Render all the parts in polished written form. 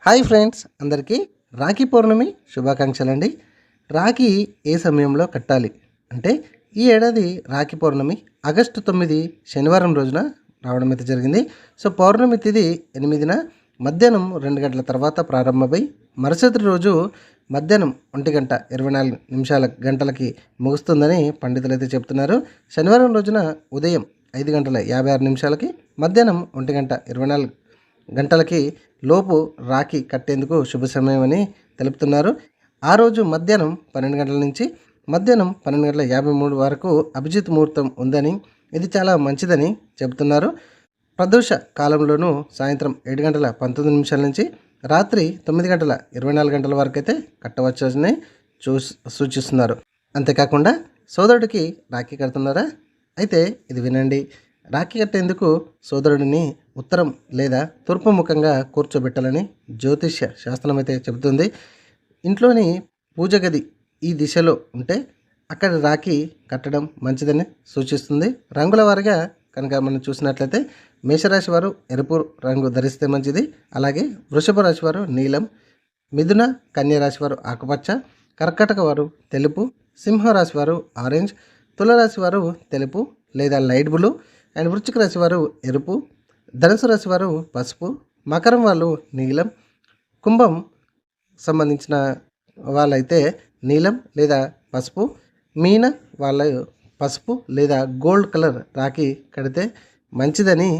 Hi friends, అందరికీ రాఖీ పౌర్ణమి శుభాకాంక్షలండి. రాఖీ ఏ సమయంలో కట్టాలి అంటే, ఈ ఏడాది రాఖీ పౌర్ణమి ఆగస్టు 9 శనివారం రోజున రావడం అయితే జరిగింది. సో పౌర్ణమి తిథి 8న మధ్యాహ్నం 2 గంటల తర్వాత ప్రారంభమై మరుసటి రోజు మధ్యాహ్నం 1:24 గంటలకి ముగుస్తుందని పండితులు అయితే చెప్తున్నారు. శనివారం రోజున ఉదయం 5:56 మధ్యాహ్నం 1:24 గంటలకి లోపు రాఖీ కట్టేందుకు శుభ సమయం అని తెలుపుతున్నారు. ఆ రోజు మధ్యాహ్నం 12 గంటల నుంచి మధ్యాహ్నం 12:53 వరకు అభిజిత్ ముహూర్తం ఉందని, ఇది చాలా మంచిదని చెబుతున్నారు. ప్రదోష కాలంలోనూ సాయంత్రం 7:19 నుంచి రాత్రి 9:24 వరకు అయితే కట్టవచ్చని సూచిస్తున్నారు. అంతేకాకుండా సోదరుడికి రాఖీ కడుతున్నారా? అయితే ఇది వినండి. రాఖీ కట్టేందుకు సోదరుడిని ఉత్తరం లేదా తూర్పు ముఖంగా కూర్చోబెట్టాలని జ్యోతిష్య శాస్త్రం అయితే చెబుతుంది. ఇంట్లోని పూజ గది ఈ దిశలో ఉంటే అక్కడ రాఖీ కట్టడం మంచిదని సూచిస్తుంది. రంగుల వారిగా కనుక మనం చూసినట్లయితే మేషరాశి వారు ఎరుపు రంగు ధరిస్తే మంచిది. అలాగే వృషభ రాశి వారు నీలం, మిథున కన్య రాశి వారు ఆకుపచ్చ, కర్కాటక వారు తెలుపు, సింహరాశి వారు ఆరెంజ్, తులరాశి వారు తెలుపు లేదా లైట్ బ్లూ అండ్ వృశ్చిక రాశి వారు ఎరుపు, ధనుసు రాశి వారు పసుపు, మకరం వాళ్ళు నీలం, కుంభం సంబంధించిన వాళ్ళైతే నీలం లేదా పసుపు, మీన వాళ్ళ పసుపు లేదా గోల్డ్ కలర్ రాఖీ కడితే మంచిదని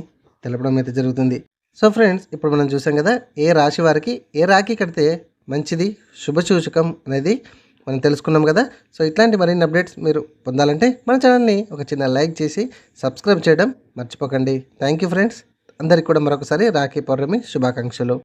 తెలపడం అయితే జరుగుతుంది. సో ఫ్రెండ్స్, ఇప్పుడు మనం చూసాం కదా, ఏ రాశి వారికి ఏ రాఖీ కడితే మంచిది, శుభసూచకం అనేది మనం తెలుసుకున్నాం కదా. సో ఇట్లాంటి మరిన్ని అప్డేట్స్ మీరు పొందాలంటే మన ఛానల్ని ఒక చిన్న లైక్ చేసి సబ్స్క్రైబ్ చేయడం మర్చిపోకండి. Thank you friends. అందరికీ కూడా మరొకసారి రాఖీ పౌర్ణమి శుభాకాంక్షలు.